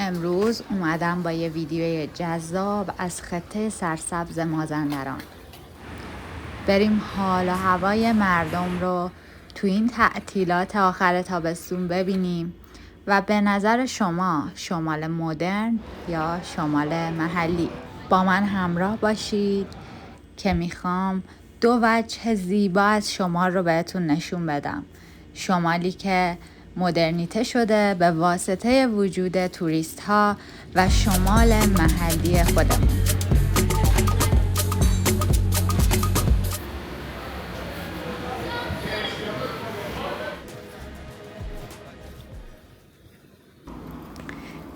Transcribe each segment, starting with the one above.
امروز اومدم با یه ویدیوی جذاب از خطه سرسبز مازندران. بریم حال و هوای مردم رو تو این تعطیلات آخر تابستون ببینیم و به نظر شما شمال مدرن یا شمال محلی با من همراه باشید که میخوام دو وجه زیبا از شمال رو بهتون نشون بدم. شمالی که مدرنیته شده به واسطه وجود توریست ها و شمال محلی خودمون.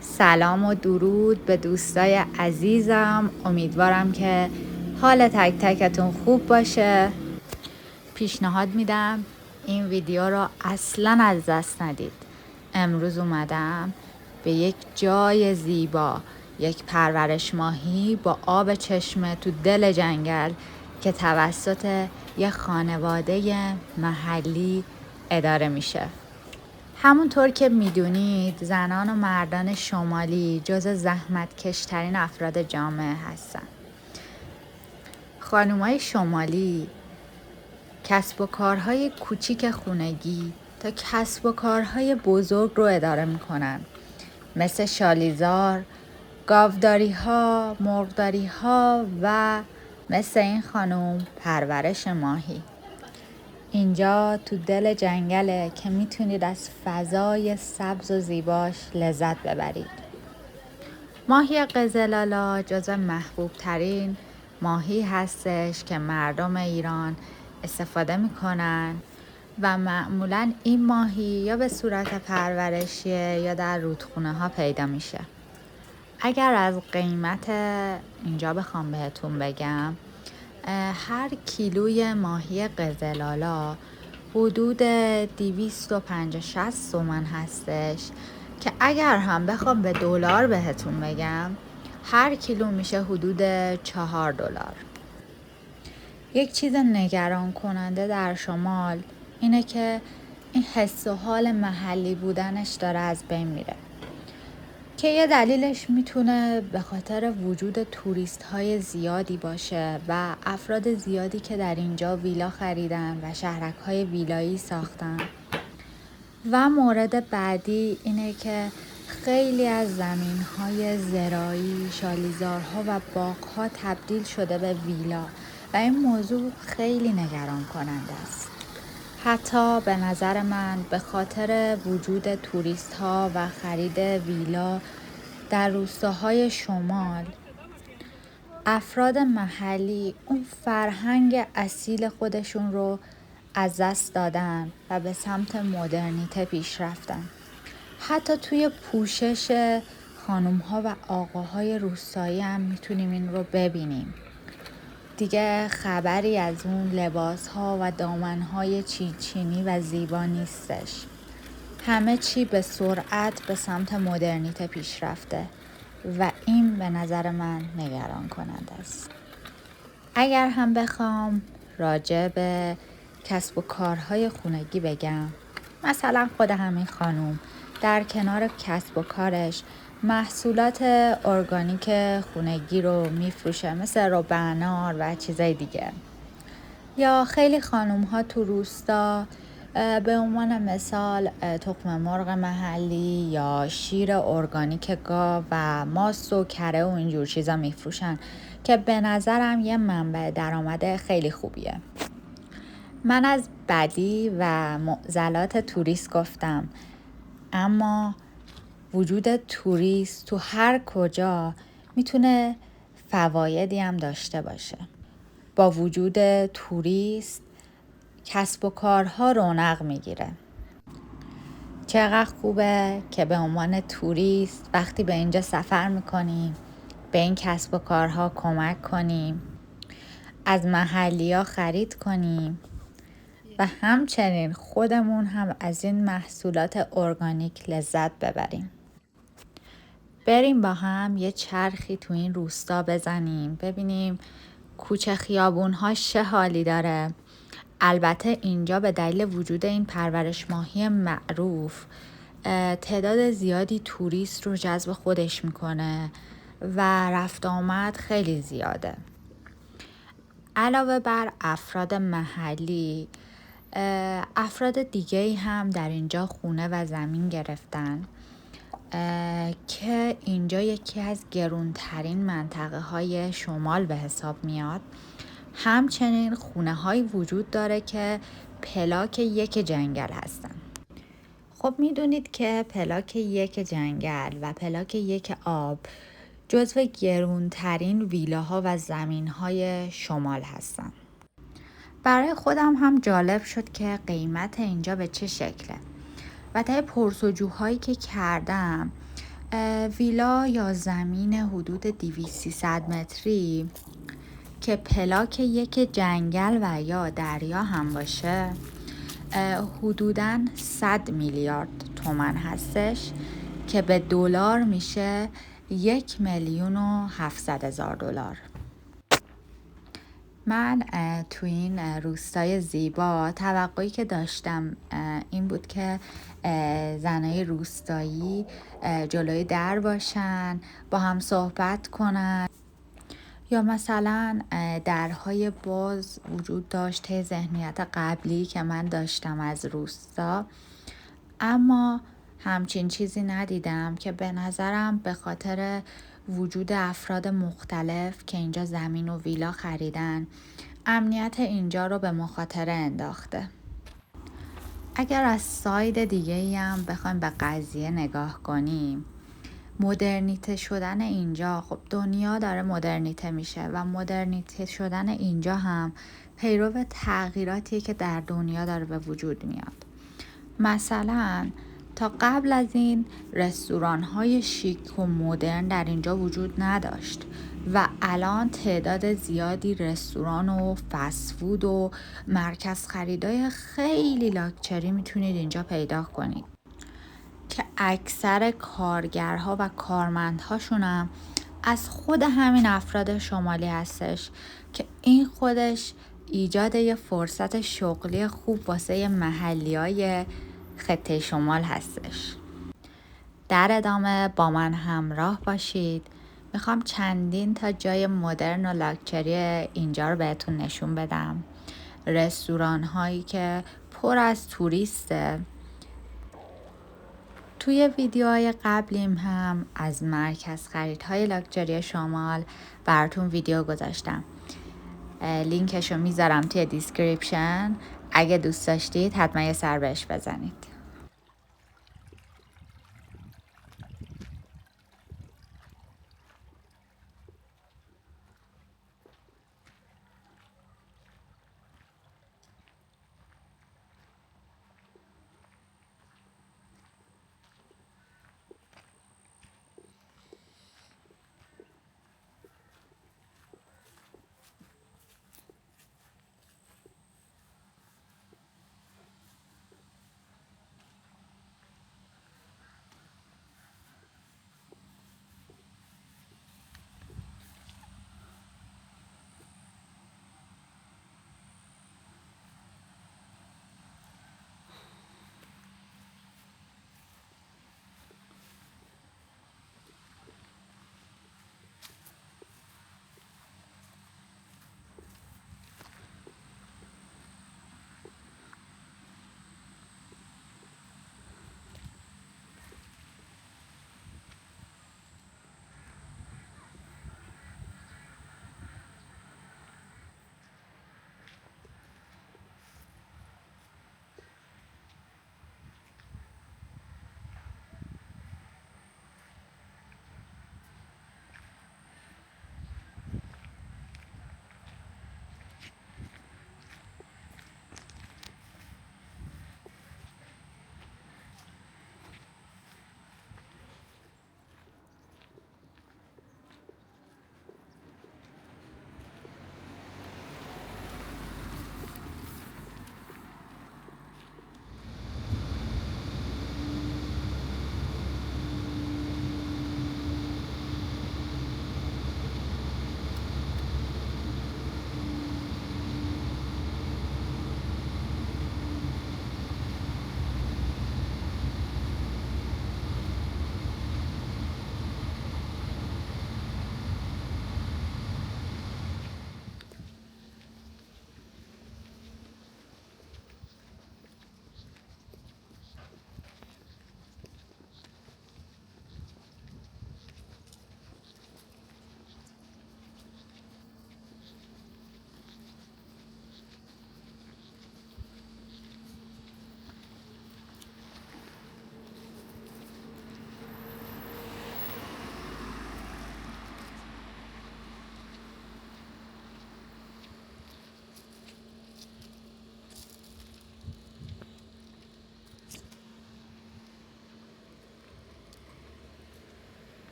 سلام و درود به دوستای عزیزم. امیدوارم که حال تک تکتون خوب باشه. پیشنهاد میدم این ویدیو رو اصلا از دست ندید. امروز اومدم به یک جای زیبا، یک پرورش ماهی با آب چشمه تو دل جنگل که توسط یک خانواده محلی اداره میشه. همونطور که میدونید زنان و مردان شمالی جز زحمت کشترین افراد جامعه هستن. خانومای شمالی کسب و کارهای کوچیک خونگی تا کسب و کارهای بزرگ رو اداره میکنن، مثل شالیزار، گاوداری ها، مرغداری ها و مثل این خانوم پرورش ماهی. اینجا تو دل جنگله که میتونید از فضای سبز و زیباش لذت ببرید. ماهی قزلالا جزو محبوب ترین ماهی هستش که مردم ایران استفاده میکنن و معمولا این ماهی یا به صورت پرورشیه یا در رودخونه ها پیدا میشه. اگر از قیمت اینجا بخوام بهتون بگم، هر کیلوی ماهی قزلالا حدود 250-260 تومن هستش که اگر هم بخوام به دلار بهتون بگم هر کیلو میشه حدود $4. یک چیز نگران کننده در شمال اینه که این حس و حال محلی بودنش داره از بین میره، که یه دلیلش میتونه به خاطر وجود توریست های زیادی باشه و افراد زیادی که در اینجا ویلا خریدن و شهرک های ویلایی ساختن. و مورد بعدی اینه که خیلی از زمین های زراعی، شالیزارها و باغها تبدیل شده به ویلا و این موضوع خیلی نگران کننده است. حتی به نظر من به خاطر وجود توریست ها و خرید ویلا در روستاهای شمال، افراد محلی اون فرهنگ اصیل خودشون رو از دست دادن و به سمت مدرنیته پیش رفتن. حتی توی پوشش خانوم ها و آقاهای روستایی هم میتونیم این رو ببینیم. دیگه خبری از اون لباس ها و دامن های چینی و زیبا نیستش. همه چی به سرعت به سمت مدرنیته پیش رفته و این به نظر من نگران کننده است. اگر هم بخوام راجع به کسب و کارهای خونگی بگم، مثلا خود همین خانوم در کنار کسب و کارش محصولات ارگانیک خونگی رو میفروشه، مثل روبنار و چیزای دیگه. یا خیلی خانوم ها تو روستا به عنوان مثال تخم مرغ محلی یا شیر ارگانیک گاو و ماست و کره و اینجور چیزا میفروشن که به نظرم یه منبع درآمد خیلی خوبیه. من از بدی و معضلات توریست گفتم، اما وجود توریست تو هر کجا میتونه فوایدی هم داشته باشه. با وجود توریست کسب و کارها رونق میگیره. چقدر خوبه که به عنوان توریست وقتی به اینجا سفر میکنیم به این کسب و کارها کمک کنیم، از محلی ها خرید کنیم و همچنین خودمون هم از این محصولات ارگانیک لذت ببریم. بریم با هم یه چرخی تو این روستا بزنیم، ببینیم کوچه خیابون‌ها چه حالی داره. البته اینجا به دلیل وجود این پرورش ماهی معروف تعداد زیادی توریست رو جذب خودش میکنه و رفت آمد خیلی زیاده. علاوه بر افراد محلی، افراد دیگه هم در اینجا خونه و زمین گرفتن که اینجا یکی از گرونترین منطقه های شمال به حساب میاد. همچنین خونه های وجود داره که پلاک یک جنگل هستن. خب میدونید که پلاک یک جنگل و پلاک یک آب جزو گرونترین ویلاها و زمینهای شمال هستن. برای خودم هم جالب شد که قیمت اینجا به چه شکله و طی پرسجوهایی که کردم ویلا یا زمین حدود 200-300 متری که پلاک یک جنگل و یا دریا هم باشه حدوداً 100 میلیارد تومان هستش که به دلار میشه 1,700,000 دلار. من تو این روستای زیبا توقعی که داشتم این بود که زنای روستایی جلوی در باشن، با هم صحبت کنن، یا مثلا درهای باز وجود داشت طی ذهنیت قبلی که من داشتم از روستا. اما همچین چیزی ندیدم که به نظرم به خاطر وجود افراد مختلف که اینجا زمین و ویلا خریدن امنیت اینجا رو به مخاطره انداخته. اگر از ساید دیگه‌ای هم بخوایم به قضیه نگاه کنیم، مدرنیته شدن اینجا، خب دنیا داره مدرنیته میشه و مدرنیته شدن اینجا هم پیرو تغییراتیه که در دنیا داره به وجود میاد. مثلا تا قبل از این رستوران‌های شیک و مدرن در اینجا وجود نداشت و الان تعداد زیادی رستوران و فست فود و مرکز خریدای خیلی لاکچری میتونید اینجا پیدا کنید که اکثر کارگرها و کارمندهاشون هم از خود همین افراد شمالی هستش که این خودش ایجاد یه فرصت شغلی خوب واسه محلیای خطه شمال هستش. در ادامه با من همراه باشید. میخوام چندین تا جای مدرن و لاکچری اینجا رو بهتون نشون بدم. رستوران هایی که پر از توریسته. توی ویدیوهای قبلیم هم از مرکز خریدهای لاکچری شمال براتون ویدیو گذاشتم. لینکشو میذارم توی دیسکریپشن. اگه دوست داشتید حتما یه سر بهش بزنید.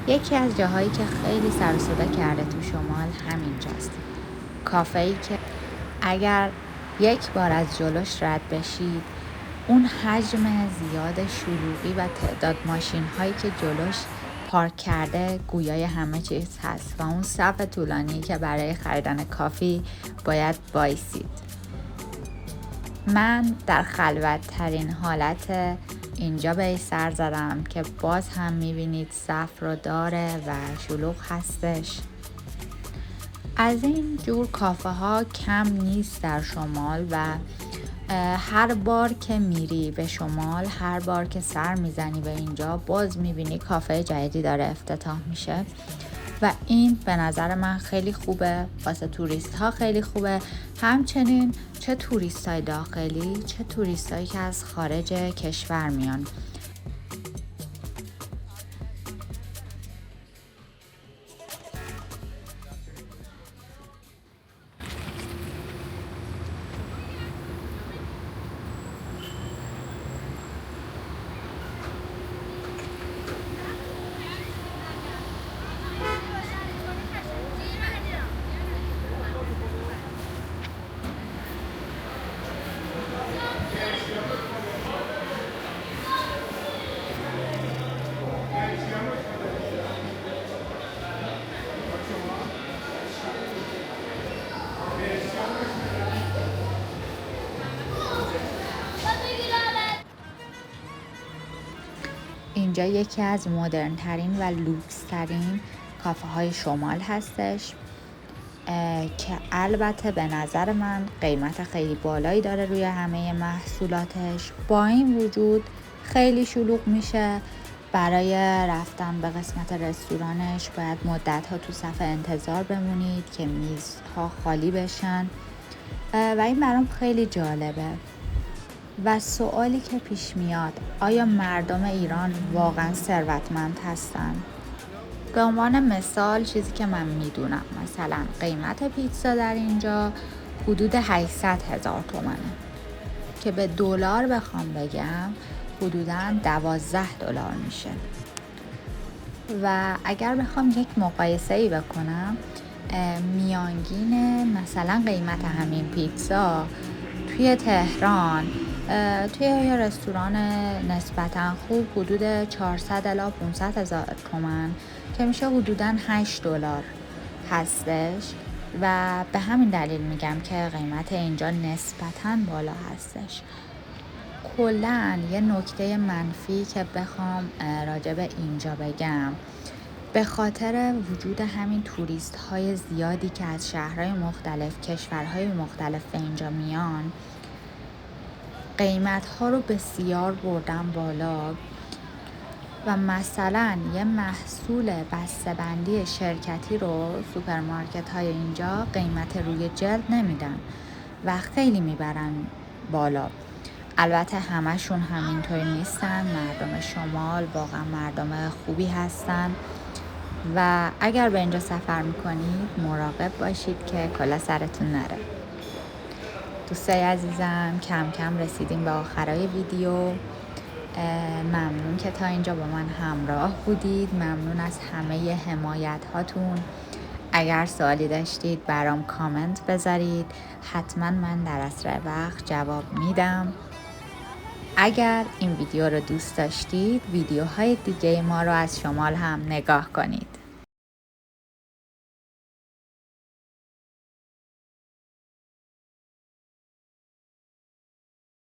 یکی از جاهایی که خیلی سر و صدا کرده تو شمال همینجاست. کافه‌ای که اگر یک بار از جلوش رد بشید، اون حجم زیاد شلوغی و تعداد ماشین هایی که جلوش پارک کرده گویای همه چیز هست و اون صف طولانی که برای خریدن کافی باید وایسید. من در خلوت ترین حالت اینجا به سر زدم که باز هم میبینید صف رو داره و شلوغ هستش. از این جور کافه ها کم نیست در شمال و هر بار که میری به شمال، هر بار که سر میزنی به اینجا، باز میبینی کافه جدیدی داره افتتاح میشه و این به نظر من خیلی خوبه، واسه توریست ها خیلی خوبه. همچنین چه توریست های داخلی چه توریست هایی که از خارج کشور میان. اینجا یکی از مدرن ترین و لوکس ترین کافه های شمال هستش که البته به نظر من قیمت خیلی بالایی داره روی همه محصولاتش. با این وجود خیلی شلوغ میشه. برای رفتن به قسمت رستورانش باید مدت ها تو صف انتظار بمونید که میزها خالی بشن و این برام خیلی جالبه. و سوالی که پیش میاد، آیا مردم ایران واقعا ثروتمند هستن؟ به عنوان مثال چیزی که من میدونم، مثلا قیمت پیتزا در اینجا حدود 800,000 تومنه که به دلار بخوام بگم حدوداً 12 دلار میشه. و اگر بخوام یک مقایسه‌ای بکنم، میانگین مثلا قیمت همین پیتزا توی تهران توی یه رستوران نسبتاً خوب حدود 400 الی 500,000 تومان که میشه حدوداً 8 دلار هستش و به همین دلیل میگم که قیمت اینجا نسبتاً بالا هستش. کلاً یه نکته منفی که بخوام راجع به اینجا بگم، به خاطر وجود همین توریست های زیادی که از شهرهای مختلف، کشورهای مختلف به اینجا میان، قیمت ها رو بسیار بردن بالا و مثلا یه محصول بسته‌بندی شرکتی رو سوپرمارکت های اینجا قیمت روی جلد نمیدن و خیلی میبرن بالا. البته همشون همینطوری نیستن. مردم شمال واقعا مردم خوبی هستن و اگر به اینجا سفر میکنید مراقب باشید که کلا سرتون نره. دوستای عزیزم، کم کم رسیدیم به آخرای ویدیو. ممنون که تا اینجا با من همراه بودید. ممنون از همه حمایت هاتون. اگر سوالی داشتید برام کامنت بذارید، حتما من در اسرع وقت جواب میدم. اگر این ویدیو رو دوست داشتید، ویدیوهای دیگه ما رو از شمال هم نگاه کنید.